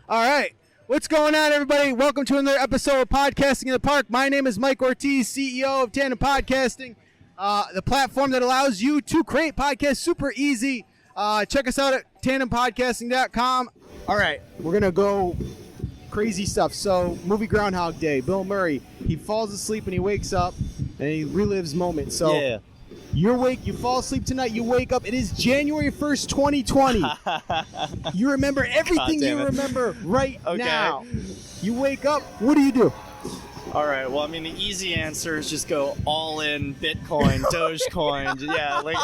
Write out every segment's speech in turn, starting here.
All right. What's going on, everybody? Welcome to another episode of Podcasting in the Park. My name is Mike Ortiz, CEO of Tandem Podcasting, the platform that allows you to create podcasts super easy. Check us out at tandempodcasting.com. All right. We're going to go crazy stuff. So, movie Groundhog Day, Bill Murray, he falls asleep and he wakes up and he relives moments. So, yeah. You fall asleep tonight, you wake up, it is January 1st, 2020. You remember everything you remember right now. You wake up, what do? All right, well, I mean, the easy answer is just go all in Bitcoin, Dogecoin. Yeah, like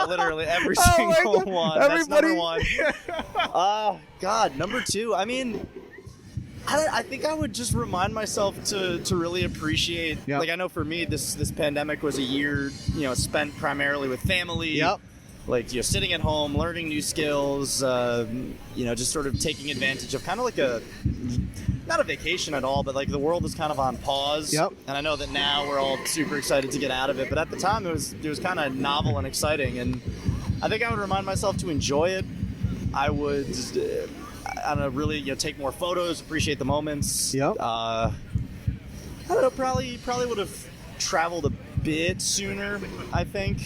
literally every single one. Everybody. That's number one. God, number two, I mean, I think I would just remind myself to really appreciate, like, I know for me, this pandemic was a year, spent primarily with family. Yep. Like, sitting at home, learning new skills, just sort of taking advantage of kind of like not a vacation at all, but like the world was kind of on pause. Yep. And I know that now we're all super excited to get out of it, but at the time it was kind of novel and exciting. And I think I would remind myself to enjoy it. I would I don't know, really, take more photos, appreciate the moments. Yep. I don't know, probably would have traveled a bit sooner, I think.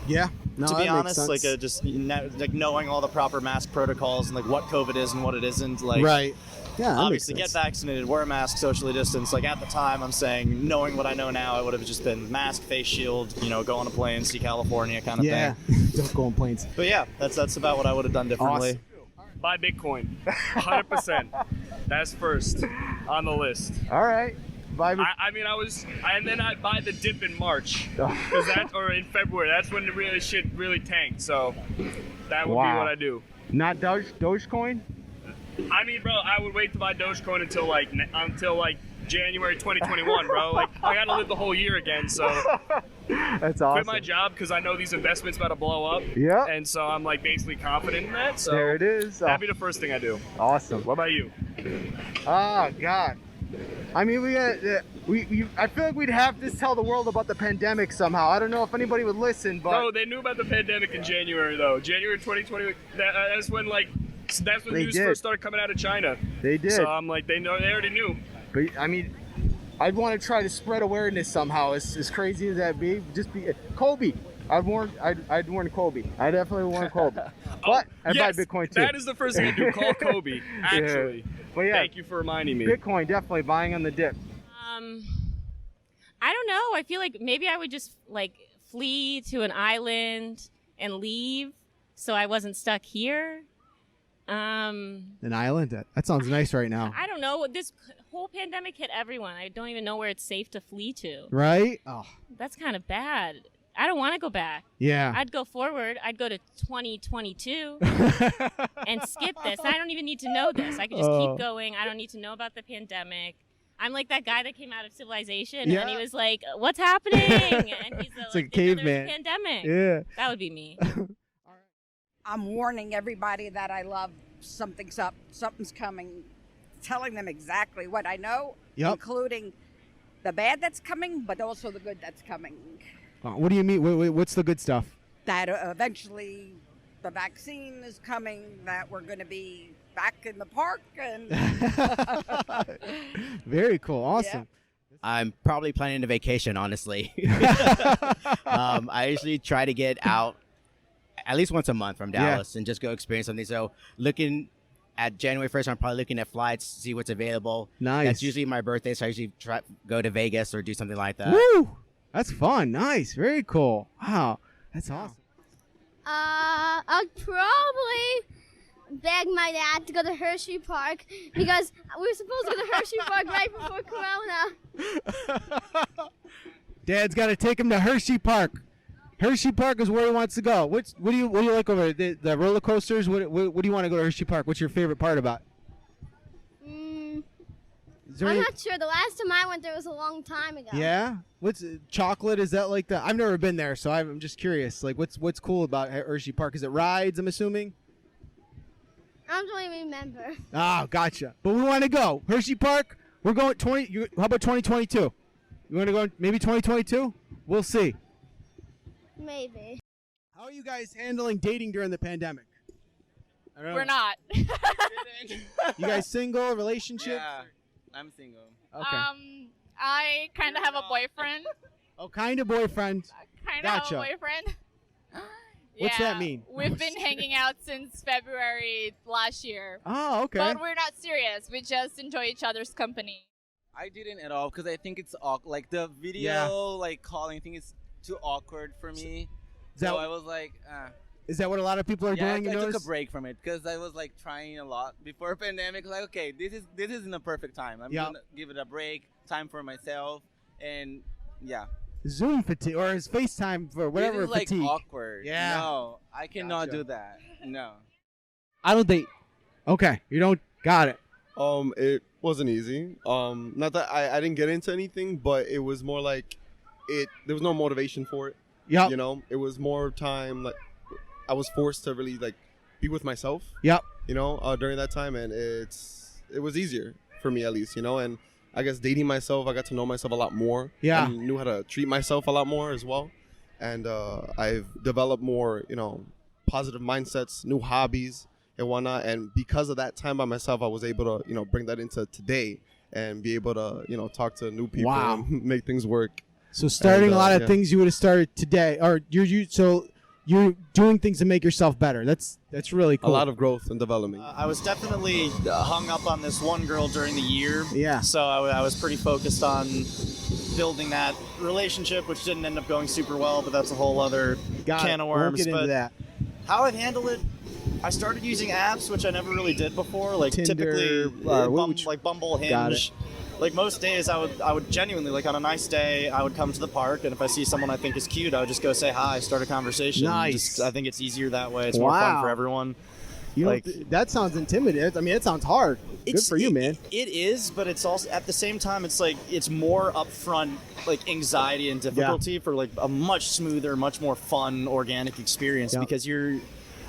Yeah. No, to be honest, like just knowing all the proper mask protocols and like what COVID is and what it isn't. Like, right. Yeah. Obviously, get vaccinated, wear a mask, socially distance. Like at the time, I'm saying, knowing what I know now, it would have just been mask, face shield. Go on a plane, see California, kind of thing. Yeah. Don't go on planes. But yeah, that's about what I would have done differently. Awesome. Buy Bitcoin, 100%. That's first on the list. All right. I'd buy the dip in March, or in February. That's when the shit really tanked. So that would be what I do. Not Dogecoin? I mean, bro, I would wait to buy Dogecoin until January 2021, bro. Like, I gotta live the whole year again, so. That's awesome. Quit my job because I know these investments about to blow up. Yeah. And so I'm basically confident in that. So there it is. That'd be the first thing I do. Awesome. What about you? Oh God. I mean, I feel like we'd have to tell the world about the pandemic somehow. I don't know if anybody would listen, but. Bro, they knew about the pandemic in January, though. January 2020. That's when news first started coming out of China. They did. So I'm like, they already knew. But I mean, I'd want to try to spread awareness somehow. As crazy as that be, Kobe. I'd warn Kobe. I definitely warn Kobe. But I'd buy Bitcoin too. That is the first thing I do. Call Kobe. Actually. Yeah. But yeah, thank you for reminding me. Bitcoin, definitely buying on the dip. I don't know. I feel like maybe I would just flee to an island and leave, so I wasn't stuck here. An island? That sounds nice right now. I don't know. This whole pandemic hit everyone. I don't even know where it's safe to flee to. Right? Oh, that's kind of bad. I don't want to go back. Yeah. I'd go forward. I'd go to 2022 and skip this. I don't even need to know this. I could just keep going. I don't need to know about the pandemic. I'm like that guy that came out of Civilization and he was like, "What's happening?" And he's like a caveman. There's a pandemic. Yeah. That would be me. I'm warning everybody that I love something's up, something's coming, telling them exactly what I know, including the bad that's coming, but also the good that's coming. What do you mean? What's the good stuff? That eventually the vaccine is coming, that we're going to be back in the park. And Very cool. Awesome. Yeah. I'm probably planning a vacation, honestly. I usually try to get out at least once a month from Dallas and just go experience something. So looking at January 1st, I'm probably looking at flights, see what's available. Nice. That's usually my birthday, so I usually go to Vegas or do something like that. Woo! That's fun. Nice. Very cool. Wow. That's awesome. I'll probably beg my dad to go to Hershey Park because we were supposed to go to Hershey Park right before Corona. Dad's got to take him to Hershey Park. Hershey Park is where he wants to go. What do you like over there? The roller coasters? What do you want to go to Hershey Park? What's your favorite part about it? I'm not sure. The last time I went there was a long time ago. Yeah? What's chocolate? Is that like the? I've never been there, so I'm just curious. Like, what's cool about Hershey Park? Is it rides? I'm assuming. I don't really remember. Oh, gotcha. But we want to go Hershey Park. We're going how about 2022? You want to go maybe 2022? We'll see. Maybe. How are you guys handling dating during the pandemic? I don't know. We're not. You guys single, relationship? Yeah, I'm single. Okay. I kind of have a boyfriend. Oh, kind of boyfriend. Kind of Gotcha. have a boyfriend. What's that mean? We've been hanging out since February last year. Oh, okay. But we're not serious. We just enjoy each other's company. I didn't at all because I think it's awkward. Like the video, like calling thing is too awkward for me. So I was like, Is that what a lot of people are doing? I you took notice? a break from it because I was like trying a lot before pandemic. Like, okay, this isn't a perfect time. I'm gonna give it a break, time for myself, and yeah. Zoom fatigue or is FaceTime for whatever This is like fatigue. awkward. Yeah. No, I cannot do that. No. I don't think. Okay, you don't got it. It wasn't easy. Not that I didn't get into anything, but it was more like there was no motivation for it. Yep. You know, it was more time like I was forced to really like be with myself. Yep. You know, during that time, and it was easier for me at least. You know, and I guess dating myself, I got to know myself a lot more. Yeah. And knew how to treat myself a lot more as well, and I've developed more, positive mindsets, new hobbies and whatnot. And because of that time by myself, I was able to, bring that into today and be able to, talk to new people and make things work. So starting a lot of things you would have started today, or you're doing things to make yourself better. That's really cool. A lot of growth and development. I was definitely hung up on this one girl during the year. Yeah. So I was pretty focused on building that relationship, which didn't end up going super well, but that's a whole other can of worms. We'll get into that. How I've handled it, I started using apps, which I never really did before, like Tinder, typically like Bumble, Hinge. Like most days, I would genuinely, like on a nice day, I would come to the park, and if I see someone I think is cute, I would just go say hi, start a conversation. Nice. I think it's easier that way. It's more fun for everyone. That sounds intimidating. I mean, it sounds hard. Good for you, man. It is, but it's also at the same time, it's like it's more upfront, like anxiety and difficulty for like a much smoother, much more fun, organic experience because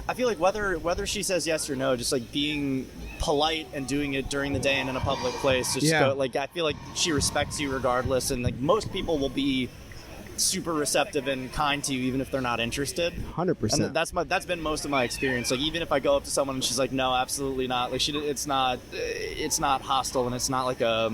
I feel like whether she says yes or no, just like being polite and doing it during the day and in a public place, like I feel like she respects you regardless, and like most people will be super receptive and kind to you even if they're not interested. 100%. And that's been most of my experience. Like even if I go up to someone and she's like, no, absolutely not. Like it's not hostile, and it's not like a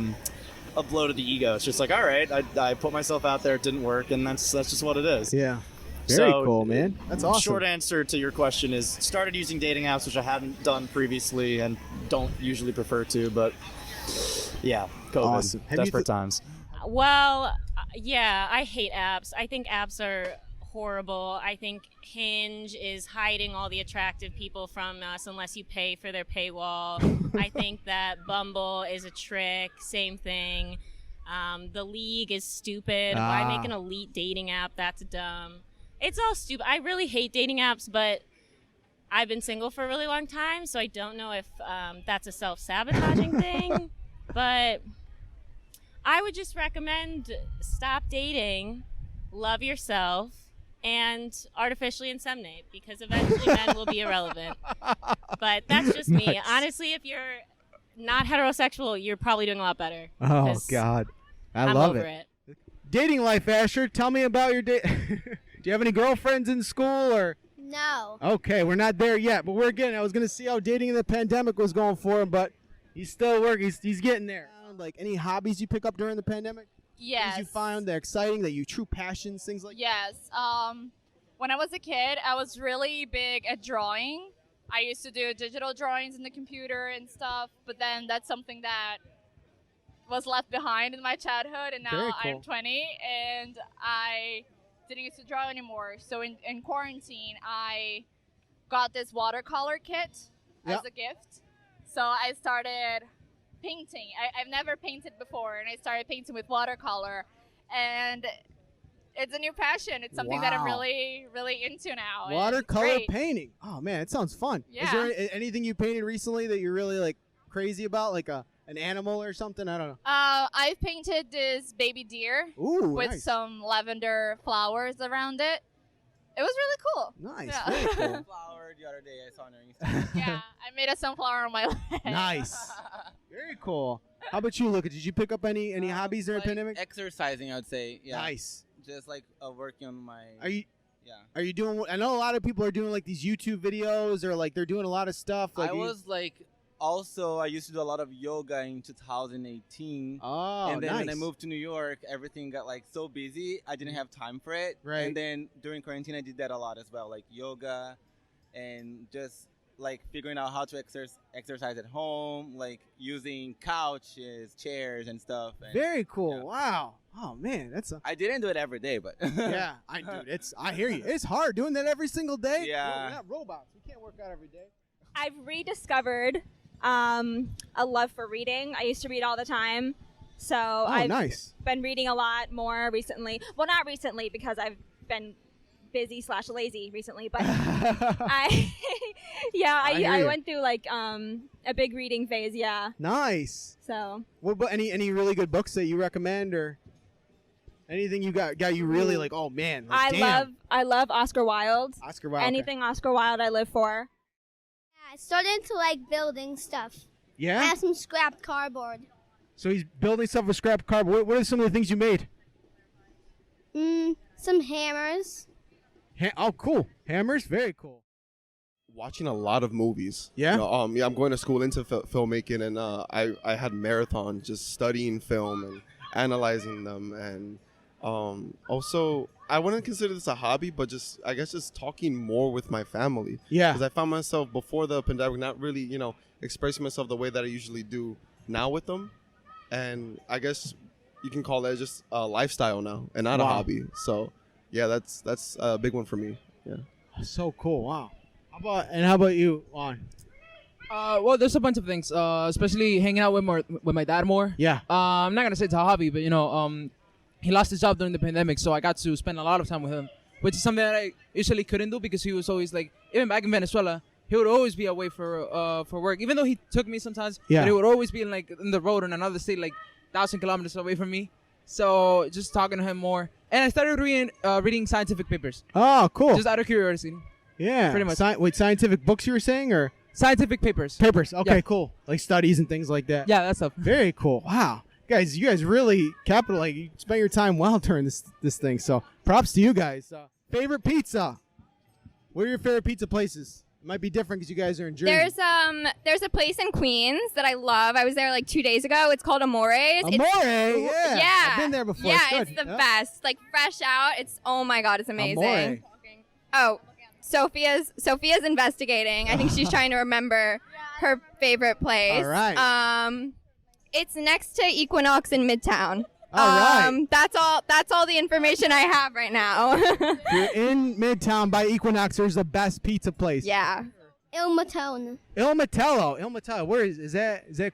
blow to the ego. It's just like, all right, I put myself out there, it didn't work, and that's just what it is. Yeah. Very cool, man. That's awesome. Short answer to your question is started using dating apps, which I hadn't done previously and don't usually prefer to, but yeah, COVID. Awesome. Desperate times. Well, yeah, I hate apps. I think apps are horrible. I think Hinge is hiding all the attractive people from us unless you pay for their paywall. I think that Bumble is a trick. Same thing. The League is stupid. Why make an elite dating app? That's dumb. It's all stupid. I really hate dating apps, but I've been single for a really long time, so I don't know if that's a self-sabotaging thing. But I would just recommend stop dating, love yourself, and artificially inseminate, because eventually men will be irrelevant. But that's just me. Nice. Honestly, if you're not heterosexual, you're probably doing a lot better. Oh, God. I'm love over it. Dating life, Asher. Tell me about your date. Do you have any girlfriends in school or? No. Okay, we're not there yet, but we're getting. I was gonna see how dating in the pandemic was going for him, but he's still working. He's getting there. Like any hobbies you pick up during the pandemic? Yes. Things you find that exciting, that you true passions, things like. Yes. When I was a kid, I was really big at drawing. I used to do digital drawings in the computer and stuff, but then that's something that was left behind in my childhood, and now I'm 20 and I didn't used to draw anymore. So in quarantine, I got this watercolor kit as a gift. So I started painting. I've never painted before, and I started painting with watercolor, and it's a new passion. It's something that I'm really, really into now. Watercolor painting. Oh man, it sounds fun. Yeah. Is there anything you painted recently that you're really like crazy about, like an animal or something? I don't know. I've painted this baby deer with some lavender flowers around it. It was really cool. Nice. Yeah. Very cool. Flower the other day I saw on your Instagram. Yeah, I made a sunflower on my leg. Nice. Very cool. How about you, Luca? Did you pick up any hobbies during the pandemic? Exercising, I would say. Yeah. Nice. Just like working on my. Are you Yeah. Are you doing? I know a lot of people are doing like these YouTube videos, or like they're doing a lot of stuff. Like I was like, also I used to do a lot of yoga in 2018. Oh, and then nice. when I moved to New York, everything got like so busy. I didn't have time for it. Right. And then during quarantine, I did that a lot as well, like yoga, and just like figuring out how to exercise at home, like using couches, chairs, and stuff. And Very cool. yeah. Wow. Oh man, that's a I didn't do it every day, but yeah. I hear you. It's hard doing that every single day. Yeah. We're not robots. We can't work out every day. I've rediscovered a love for reading. I used to read all the time. So I've nice. been reading a lot more recently. Well, not recently because I've been busy / lazy recently, but I went through like a big reading phase. Yeah. Nice. So. What about any really good books that you recommend, or anything you got you really like? Oh man, like, I love Oscar Wilde. Oscar Wilde. Anything Oscar Wilde, I live for. I started to like building stuff. Yeah. I have some scrap cardboard. So he's building stuff with scrap cardboard. What are some of the things you made? Some hammers. Oh, cool. Hammers, very cool. Watching a lot of movies. Yeah? You know, yeah, I'm going to school into filmmaking, and I had marathons just studying film and analyzing them, and also I wouldn't consider this a hobby, but just I guess just talking more with my family. Yeah. Because I found myself before the pandemic not really expressing myself the way that I usually do now with them, and I guess you can call that just a lifestyle now and not a hobby. So yeah, that's a big one for me. Yeah. So cool. Wow. How about you, Juan? Well, there's a bunch of things, especially hanging out with my dad more. Yeah. I'm not gonna say it's a hobby, but he lost his job during the pandemic, so I got to spend a lot of time with him, which is something that I usually couldn't do because he was always like, even back in Venezuela, he would always be away for work, even though he took me sometimes. Yeah. But he would always be in the road in another state, like 1,000 kilometers away from me. So just talking to him more, and I started reading scientific papers. Oh, cool. Just out of curiosity. Yeah. Pretty much. Wait, scientific books you were saying, or scientific papers? Papers. Okay, Yeah. cool. Like studies and things like that. Yeah, that stuff. Very cool. Wow. You guys really you spent your time well during this thing. So props to you guys. Favorite pizza? What are your favorite pizza places? It might be different because you guys are in Jersey. There's a place in Queens that I love. I was there like 2 days ago. It's called Amore's. Yeah. Yeah. I've been there before. Yeah, It's it's the best. Like fresh out. Oh my God, it's amazing. Amore. Oh, Sophia's investigating. I think she's trying to remember her favorite place. All right. It's next to Equinox in Midtown. All right. That's all the information I have right now. You're in Midtown by Equinox. There's the best pizza place. Yeah. Il Matone. Il Matello. Where is that? Is that?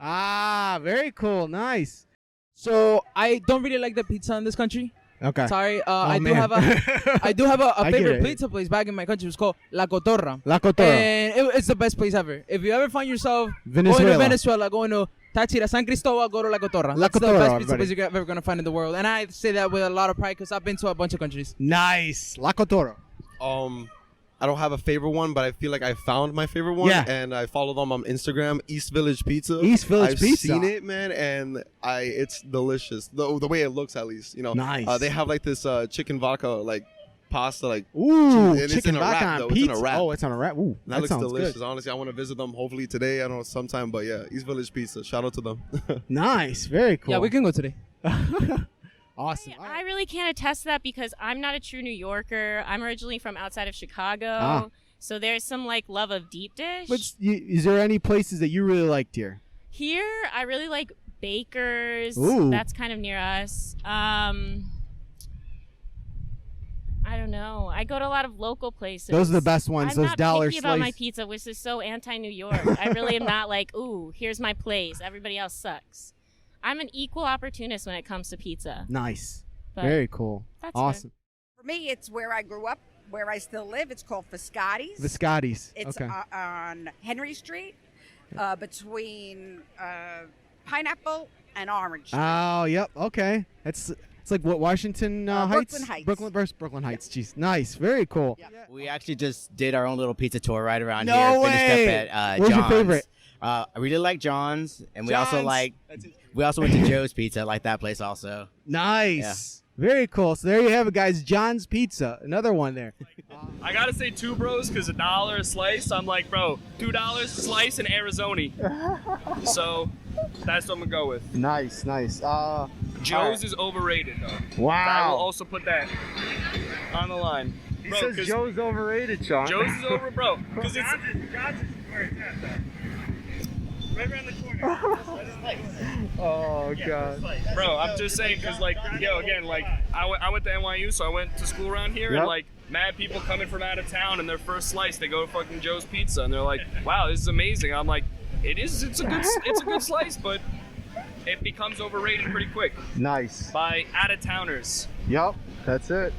Ah, very cool. Nice. So I don't really like the pizza in this country. Okay. Sorry. man. I do have a I get favorite it. pizza place back in my country. It's called La Cotorra. La Cotorra. And it's the best place ever. If you ever find yourself going Venezuela. to Venezuela, going to Táchira, San Cristobal, go to La Cotorra. La That's Cotorra, the best pizza everybody. place you're ever going to find in the world. And I say that with a lot of pride because I've been to a bunch of countries. Nice. La Cotorra. I don't have a favorite one, but I feel like I found my favorite one, Yeah. and I follow them on Instagram, East Village Pizza. East Village I've Pizza. seen it, man, and it's delicious. The way it looks, at least, Nice. They have like this chicken vodka like pasta, like Ooh, and it's chicken in a vodka wrap, on though. pizza. It's in a wrap. Oh, it's on a wrap. Ooh, That looks sounds delicious. good. Honestly, I want to visit them hopefully today. I don't know sometime, but yeah, East Village Pizza. Shout out to them. Nice. Very cool. Yeah, we can go today. Awesome. I really can't attest to that because I'm not a true New Yorker. I'm originally from outside of Chicago. Ah. So there's some love of deep dish. Is there any places that you really liked here? Here, I really like Baker's. Ooh. That's kind of near us. I don't know. I go to a lot of local places. Those are the best ones, I'm those not dollar picky about my slice. pizza, which is so anti-New York. I really am not like, ooh, here's my place. Everybody else sucks. I'm an equal opportunist when it comes to pizza. Nice. But Very cool. that's Awesome. For me, it's where I grew up, where I still live. It's called Viscotti's. Viscotti's. It's Okay. on Henry Street, between Pineapple and Orange Street. Oh, yep. Okay. It's like what, Washington Heights? Brooklyn Heights. Brooklyn Heights. Jeez. Nice. Very cool. We actually just did our own little pizza tour right around No here. way! Finished up at What's your John's. favorite? I really like John's, and we also John's. went to Joe's Pizza. I like that place also. Nice. Very cool. So there you have it, guys. John's Pizza, another one there. I gotta say two bros because $1 a slice. I'm like, bro, $2 a slice in Arizona. So that's what I'm gonna go with. Nice. Joe's is overrated though. Wow. I will also put that on the line. He Bro, says 'cause Joe's overrated, Sean. Joe's is over, bro. Because it's John's is where it's at, though. Right around the corner. Oh god. Bro, I'm just saying because like, yo, again, like I went to NYU, so I went to school around here, Yep. and like mad people coming from out of town, and their first slice, they go to fucking Joe's Pizza, and they're like, wow, this is amazing. I'm like, it's a good slice, but it becomes overrated pretty quick Nice. by out of towners. Yep, that's it.